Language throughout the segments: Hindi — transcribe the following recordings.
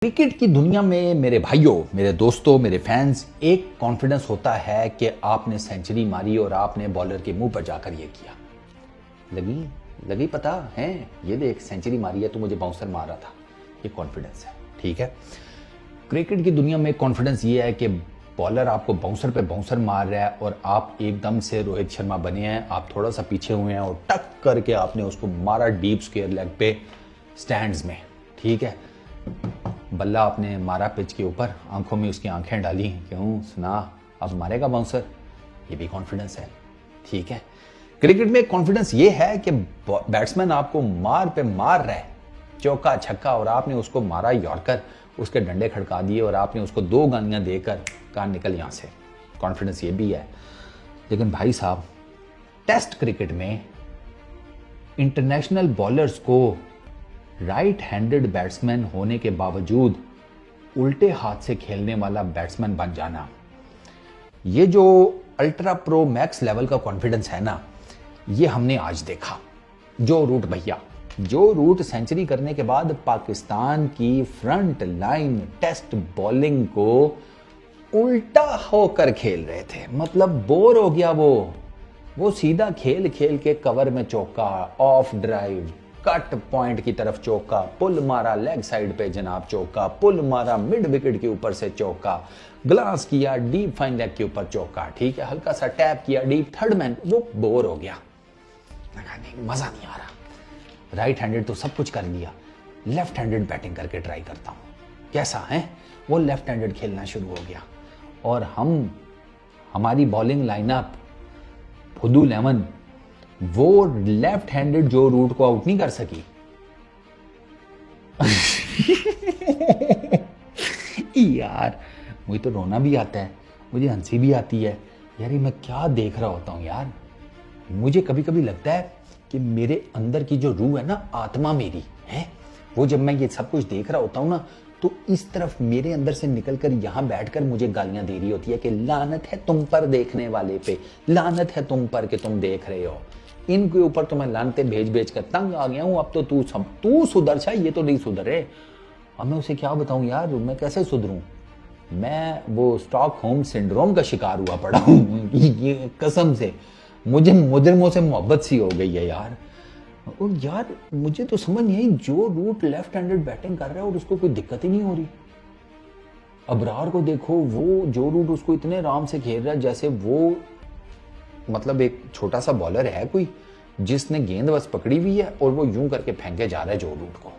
क्रिकेट की दुनिया में मेरे भाइयों, मेरे दोस्तों, मेरे फैंस, एक कॉन्फिडेंस होता है कि आपने सेंचुरी मारी और आपने बॉलर के मुंह पर जाकर ये किया। लगी पता है, ये देख सेंचुरी मारी है तो मुझे बाउंसर मार रहा था। ये कॉन्फिडेंस है, ठीक है। क्रिकेट की दुनिया में कॉन्फिडेंस ये है कि बॉलर आपको बाउंसर पे बाउंसर मार रहा है और आप एकदम से रोहित शर्मा बने हैं, आप थोड़ा सा पीछे हुए हैं और टक करके आपने उसको मारा डीप स्क्वायर लेग पे स्टैंड्स में, ठीक है। बल्ला आपने मारा पिच के ऊपर, आंखों में उसकी आंखें डाली, क्यों सुना अब मारेगा बाउंसर। ये भी कॉन्फिडेंस है, ठीक है। क्रिकेट में कॉन्फिडेंस ये है कि बैट्समैन आपको मार पे मार रहा है, चौका छक्का, और आपने उसको मारा यॉर्कर, उसके डंडे खड़का दिए और आपने उसको 2 गालियां देकर कहा निकल यहां से। कॉन्फिडेंस ये भी है। लेकिन भाई साहब, टेस्ट क्रिकेट में इंटरनेशनल बॉलर्स को राइट हैंडेड बैट्समैन होने के बावजूद उल्टे हाथ से खेलने वाला बैट्समैन बन जाना, ये जो अल्ट्रा प्रो मैक्स लेवल का कॉन्फिडेंस है ना, ये हमने आज देखा। जो रूट भैया, जो रूट सेंचुरी करने के बाद पाकिस्तान की फ्रंट लाइन टेस्ट बॉलिंग को उल्टा होकर खेल रहे थे, मतलब बोर हो गया वो सीधा खेल खेल के कवर में चौका, ऑफ ड्राइव, कट पॉइंट की तरफ चौका, पुल मारा लेग साइड पे जनाब चौका, पुल मारा मिड विकेट के ऊपर से चौका, ग्लास किया डीप फाइन लेग के ऊपर चौका, ठीक है, हल्का सा टैप किया डीप थर्ड मैन। वो बोर हो गया, नहीं मजा नहीं आ रहा। राइट हैंडेड तो सब कुछ कर लिया, लेफ्ट हैंडेड बैटिंग करके ट्राई करता हूं, कैसा है। वो लेफ्ट हैंडेड खेलना शुरू हो गया और हमारी बॉलिंग लाइनअप फुदू लेमन, वो लेफ्ट हैंडेड जो रूट को आउट नहीं कर सकी। यार मुझे तो रोना भी आता है, मुझे हंसी भी आती है यार, ये मैं क्या देख रहा होता हूं यार। मुझे कभी कभी लगता है कि मेरे अंदर की जो रूह है ना, आत्मा मेरी है, वो जब मैं ये सब कुछ देख रहा होता हूं ना, तो इस तरफ मेरे अंदर से निकलकर यहां बैठकर मुझे गालियां दे रही होती है कि लानत है तुम पर देखने वाले पे, लानत है तुम पर कि तुम देख रहे हो। इनके ऊपर तो मैं लानते भेज भेज कर तंग आ गया हूं। अब तो तू सुधर जा, ये तो नहीं सुधरे। अब मैं उसे क्या बताऊं यार, मैं कैसे सुधरूं। मैं वो स्टॉकहोम सिंड्रोम का शिकार हुआ पड़ा हूं। ये कसम से मुझे मुजरिमों से मोहब्बत सी हो गई है यार। और यार मुझे तो समझ नहीं आई, जो रूट लेफ्ट हैंडेड बैटिंग कर रहा है और उसको कोई दिक्कत ही नहीं हो रही। अबरार को देखो, वो जो रूट उसको इतने आराम से खेल रहा है जैसे वो मतलब एक छोटा सा बॉलर है कोई, जिसने गेंद बस पकड़ी हुई है और वो यूं करके फेंके जा रहा है जो रूट को।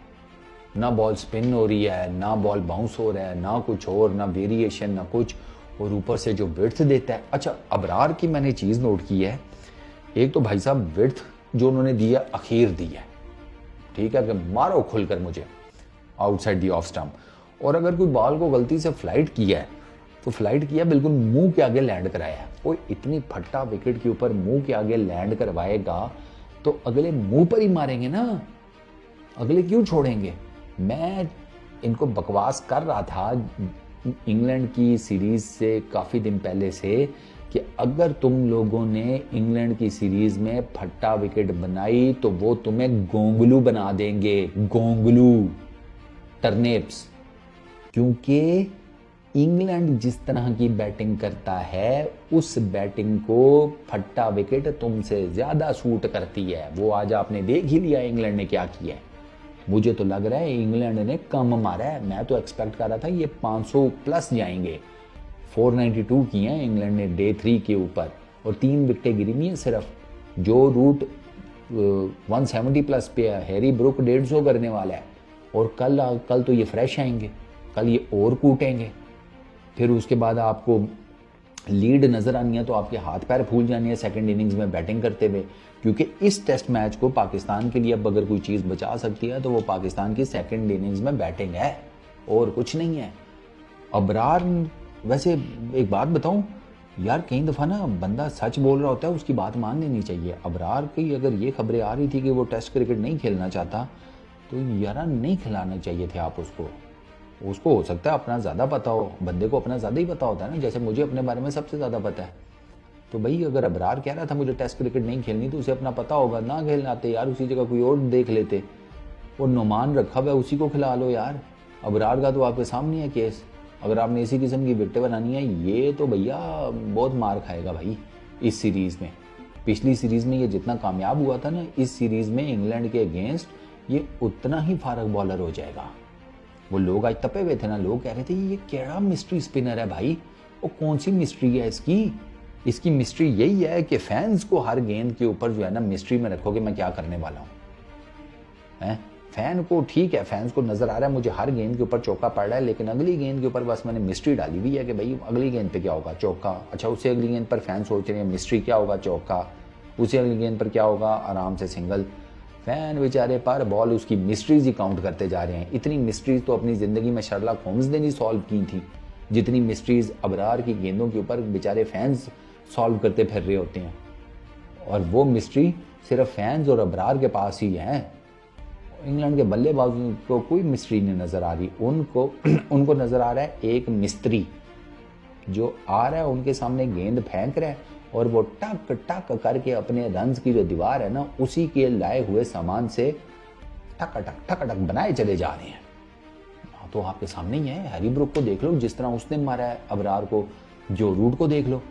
ना बॉल स्पिन हो रही है, ना बॉल बाउंस हो रहा है, ना कुछ और, ना वेरिएशन, ना कुछ, और ऊपर से जो विड्थ देता है। अच्छा, अबरार की मैंने चीज नोट की है, एक तो भाई साहब विड्थ जो उन्होंने दी है, अखीर दी है, ठीक है, कि मारो खुलकर मुझे आउटसाइड दी ऑफ स्टंप। और अगर कोई बॉल को गलती से फ्लाइट किया है तो फ्लाइट किया बिल्कुल मुंह के आगे लैंड कराया है। वो इतनी फट्टा विकेट के ऊपर मुंह के आगे लैंड करवाएगा तो अगले मुंह पर ही मारेंगे ना, अगले क्यों छोड़ेंगे। मैं इनको बकवास कर रहा था इंग्लैंड की सीरीज से काफी दिन पहले से कि अगर तुम लोगों ने इंग्लैंड की सीरीज में फट्टा विकेट बनाई तो वो तुम्हें गोंगलू बना देंगे, गोंगलू, टर्नेप्स। क्योंकि इंग्लैंड जिस तरह की बैटिंग करता है, उस बैटिंग को फट्टा विकेट तुमसे ज्यादा सूट करती है। वो आज आपने देख ही लिया इंग्लैंड ने क्या किया है। मुझे तो लग रहा है इंग्लैंड ने कम मारा है। मैं तो एक्सपेक्ट कर रहा था ये 500 प्लस जाएंगे। 492 किए हैं इंग्लैंड ने डे 3 के ऊपर और 3 विकेटें गिरी हुई हैं सिर्फ। जो रूट 170 प्लस पे है, हैरी ब्रुक 150 करने वाला है। और कल तो ये फ्रेश आएंगे, कल ये और कूटेंगे। फिर उसके बाद आपको लीड नजर आनी है तो आपके हाथ पैर फूल जानी है सेकंड इनिंग्स में बैटिंग करते हुए। क्योंकि इस टेस्ट मैच को पाकिस्तान के लिए अब अगर कोई चीज बचा सकती है तो वो पाकिस्तान की सेकंड इनिंग्स में बैटिंग है, और कुछ नहीं है। अबरार, वैसे एक बात बताऊं यार, कई दफा ना बंदा सच बोल रहा होता है, उसकी बात मान लेनी चाहिए। अबरार की अगर ये खबरें आ रही थी कि वो टेस्ट क्रिकेट नहीं खेलना चाहता तो यार नहीं खिलाना चाहिए थे आप उसको हो सकता है अपना ज्यादा पता हो, बंदे को अपना ज्यादा ही पता होता है ना, जैसे मुझे अपने बारे में सबसे ज्यादा पता है। तो भाई अगर अबरार कह रहा था मुझे टेस्ट क्रिकेट नहीं खेलनी तो उसे अपना पता होगा, ना खेलना आते यार, उसी जगह कोई और देख लेते। वो नुमान रखा हुआ है, उसी को खिला लो यार। अबरार का तो आपके सामने है केस। अगर आपने इसी किस्म की विकेटें बनानी है, ये तो भैया बहुत मार खाएगा भाई इस सीरीज़ में। पिछली सीरीज़ में ये जितना कामयाब हुआ था ना, इस सीरीज़ में इंग्लैंड के अगेंस्ट ये उतना ही फारग बॉलर हो जाएगा। वो लोग आज तपे हुए थे ना, लोग कह रहे थे ये क्या मिस्ट्री स्पिनर है भाई, वो कौन सी मिस्ट्री है इसकी मिस्ट्री यही है कि फैंस को हर गेंद के ऊपर जो है ना मिस्ट्री में रखोगे मैं क्या करने वाला हूँ। फैन को ठीक है, फैंस को नजर आ रहा है मुझे हर गेंद के ऊपर चौका पड़ रहा है, लेकिन अगली गेंद के ऊपर बस मैंने मिस्ट्री डाली हुई है कि भाई अगली गेंद पे क्या होगा, चौका। अच्छा, उससे अगली गेंद पर फैन सोच रहे हैं मिस्ट्री क्या होगा, चौका। उसे अगली गेंद पर क्या होगा, आराम से सिंगल। फैन बेचारे पर बॉल उसकी मिस्ट्रीज ही काउंट करते जा रहे हैं। इतनी मिस्ट्रीज तो अपनी जिंदगी में शर्लॉक होम्स ने नहीं सॉल्व की थी जितनी मिस्ट्रीज अबरार की गेंदों के ऊपर बेचारे फैंस सॉल्व करते फिर रहे होते हैं। और वो मिस्ट्री सिर्फ फैंस और अबरार के पास ही है। इंग्लैंड के बल्लेबाजों को कोई मिस्ट्री नहीं नजर आ रही। उनको नजर आ रहा है एक मिस्त्री जो आ रहा है उनके सामने, गेंद फेंक रहा है और वो टक टक करके अपने रन्स की जो दीवार है ना, उसी के लाए हुए सामान से टक टक बनाए चले जा रहे हैं। तो आपके सामने ही है, हैरी ब्रुक को देख लो जिस तरह उसने मारा है अबरार को, जो रूट को देख लो।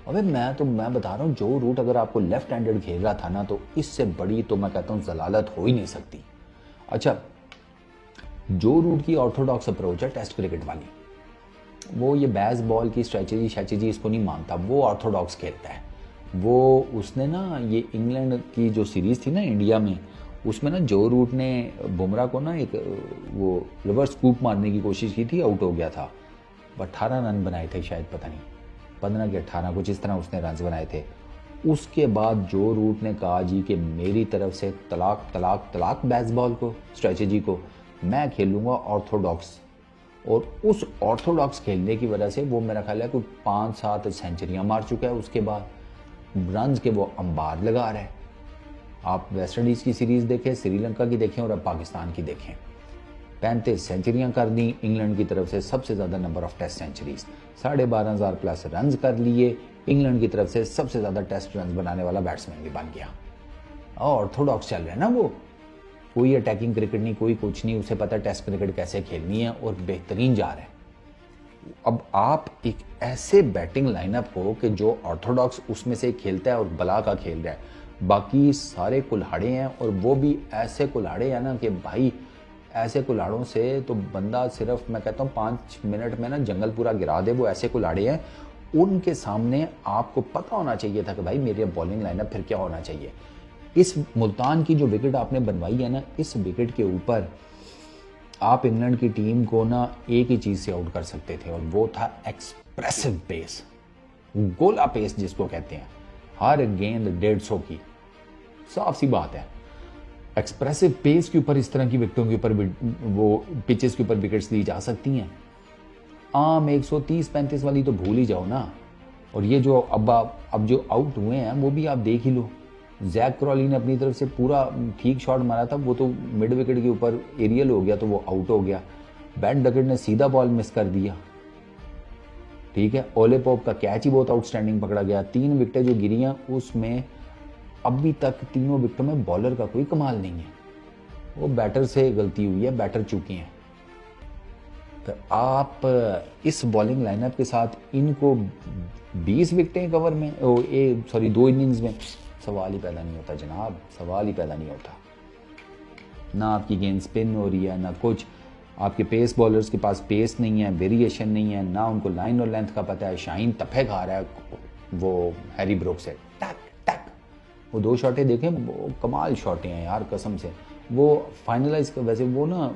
अबे मैं बता रहा हूँ, जो रूट अगर आपको लेफ्ट हैंडेड खेल रहा था ना, तो इससे बड़ी तो मैं कहता हूँ जलालत हो ही नहीं सकती। अच्छा, जो रूट की ऑर्थोडॉक्स अप्रोच है टेस्ट क्रिकेट वाली, वो ये बैस बॉल की स्ट्रेटजी इसको नहीं मानता, वो ऑर्थोडॉक्स खेलता है। वो उसने ना ये इंग्लैंड की जो सीरीज थी ना इंडिया में, उसमें ना जो रूट ने बुमराह को ना एक वो रिवर्स स्कूप मारने की कोशिश की थी, आउट हो गया था। 18 रन बनाए थे शायद, पता नहीं 15 के 18, कुछ इस तरह उसने रन बनाए थे। उसके बाद जो रूट ने कहा जी कि मेरी तरफ से तलाक बेसबॉल को, स्ट्रेटजी को मैं खेलूंगा ऑर्थोडॉक्स। और उस ऑर्थोडॉक्स खेलने की वजह से वो मेरा ख्याल है कोई 5-7 सेंचुरियां मार चुका है। उसके बाद रन्स के वो अंबार लगा रहा है। आप वेस्ट इंडीज़ की सीरीज़ देखें, श्रीलंका की देखें और अब पाकिस्तान की देखें। 35 सेंचुरियां कर दी इंग्लैंड की तरफ से, सबसे ज़्यादा number of test centuries, 12,500 plus run कर लिए। इंग्लैंड की तरफ से सबसे ज़्यादा टेस्ट रन बनाने वाला बैट्समैन भी बन गया। और ऑर्थोडॉक्स चल रहा है ना वो, कोई अटैकिंग क्रिकेट नहीं, कोई कुछ नहीं, उसे पता टेस्ट क्रिकेट कैसे खेलनी है और बेहतरीन जा रहा है। अब आप एक ऐसे बैटिंग लाइनअप हो कि जो ऑर्थोडॉक्स उसमें से खेलता है और बला का खेल रहा है, बाकी सारे कुल्हाड़े हैं। और वो भी ऐसे कुल्हाड़े हैं ना कि भाई ऐसे कुल्हाड़ों से तो बंदा सिर्फ मैं कहता हूँ 5 मिनट में ना जंगल पूरा गिरा दे। वो ऐसे कुल्हाड़े हैं, उनके सामने आपको पता होना चाहिए था कि भाई मेरे बॉलिंग लाइनअप फिर क्या होना चाहिए। इस मुल्तान की जो विकेट आपने बनवाई है ना, इस विकेट के ऊपर आप इंग्लैंड की टीम को ना एक ही चीज से आउट कर सकते थे, और वो था एक्सप्रेसिव पेस, गोला पेस जिसको कहते हैं। हर गेंद 150 की, साफ सी बात है। एक्सप्रेसिव पेस के ऊपर इस तरह की विकेटों के ऊपर वो पिचेस के ऊपर विकेट्स दी जा सकती हैं। आम 130-35 वाली तो भूल ही जाओ ना। और ये जो अब जो आउट हुए हैं वो भी आप देख ही लो। जैक क्रॉली ने अपनी तरफ से पूरा ठीक शॉट मारा था, वो तो मिड विकेट के ऊपर एरियल हो गया तो वो आउट हो गया। बैट डकेट ने सीधा बॉल मिस कर दिया, ठीक है। ओले पॉप का कैच ही बहुत आउटस्टैंडिंग पकड़ा गया। 3 विकेटें जो गिरी हैं उसमें अभी तक तीनों विकेटों में बॉलर का कोई कमाल नहीं है, वो बैटर से गलती हुई है, बैटर चूके हैं। तो आप इस बॉलिंग लाइनअप के साथ इनको 20 विकेटें कवर में 2 इनिंग्स में, सवाल ही पैदा नहीं होता जनाब, सवाल ही पैदा नहीं होता। ना आपकी गेंद स्पिन हो रही है, ना कुछ। आपके पेस बॉलर्स के पास पेस नहीं है, वेरिएशन नहीं है, ना उनको लाइन और लेंथ का पता है। शाहीन तफे खा रहा है वो हैरी ब्रुक से, टक टक। वो 2 शॉटें देखें, वो कमाल शॉटें हैं यार कसम से। वो फाइनलाइज कर, वैसे वो ना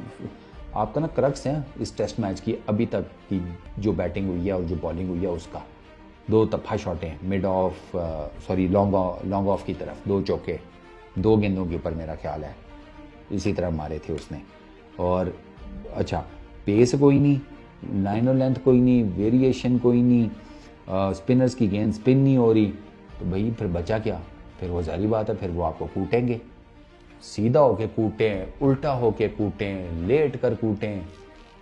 आपका ना क्रक्स है इस टेस्ट मैच की अभी तक की जो बैटिंग हुई है और जो बॉलिंग हुई है उसका। 2 तफा शॉटें मिड ऑफ लॉन्ग ऑफ की तरफ, 2 चौके 2 गेंदों के ऊपर मेरा ख्याल है इसी तरह मारे थे उसने। और अच्छा, पेस कोई नहीं, लाइन और लेंथ कोई नहीं, वेरिएशन कोई नहीं, स्पिनर्स की गेंद स्पिन नहीं हो रही, तो भाई फिर बचा क्या? फिर वो जारी बात है, फिर वो आपको कूटेंगे। सीधा होके कूटें, उल्टा होके कूटें, लेट कर कूटें,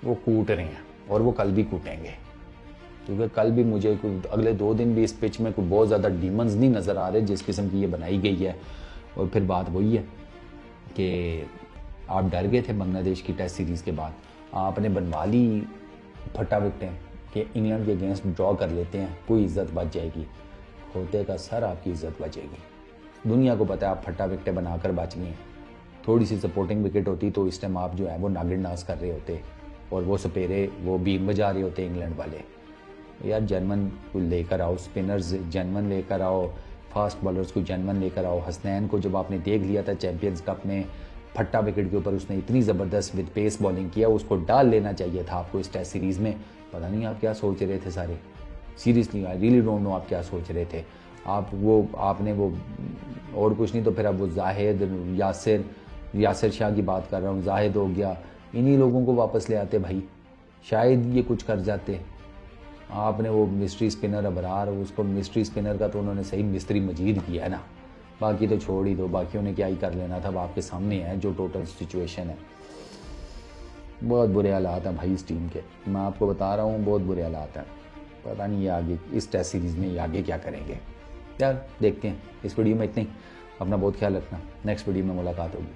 वो कूट रहे हैं और वो कल भी कूटेंगे। क्योंकि कल भी मुझे अगले 2 दिन भी इस पिच में कोई बहुत ज़्यादा डीमंस नहीं नज़र आ रहे जिस किस्म की ये बनाई गई है। और फिर बात वही है कि आप डर गए थे बांग्लादेश की टेस्ट सीरीज़ के बाद, आपने बनवा ली फटा विकटें कि इंग्लैंड के अगेंस्ट ड्रॉ कर लेते हैं, कोई इज्जत बच जाएगी। खोते का सर आपकी इज्जत बचेगी। दुनिया को पता है आप फटा विकटें बनाकर बच गए हैं। थोड़ी सी सपोर्टिंग विकेट होती तो इस टाइम आप जो है वो नागिर नाज कर रहे होते और वो सपेरे वो बीन बजा रहे होते इंग्लैंड वाले। यार जनमन को लेकर आओ, स्पिनर्स जनमन लेकर आओ, फास्ट बॉलर्स को जनमन लेकर आओ। हसनैन को जब आपने देख लिया था चैंपियंस कप में फट्टा विकेट के ऊपर उसने इतनी ज़बरदस्त विद पेस बॉलिंग किया, उसको डाल लेना चाहिए था आपको इस टेस्ट सीरीज़ में। पता नहीं आप क्या सोच रहे थे सारे, seriously I really don't know आप क्या सोच रहे थे। आपने वो और कुछ नहीं तो फिर अब वो जाहिद यासिर शाह की बात कर रहा हूँ, जाहिद हो गया, इन्हीं लोगों को वापस ले आते भाई, शायद ये कुछ कर जाते। आपने वो मिस्ट्री स्पिनर अबरार, उसको मिस्ट्री स्पिनर का तो उन्होंने सही मिस्त्री मजीद किया है ना, बाकी तो छोड़ ही दो, बाकियों ने क्या ही कर लेना था। अब आपके सामने है जो टोटल सिचुएशन है। बहुत बुरे हालात हैं भाई इस टीम के, मैं आपको बता रहा हूँ बहुत बुरे हालात हैं। पता नहीं ये आगे इस टेस्ट सीरीज़ में ये आगे क्या करेंगे। यार देखते हैं। इस वीडियो में इतना ही, अपना बहुत ख्याल रखना, नेक्स्ट वीडियो में मुलाकात होगी।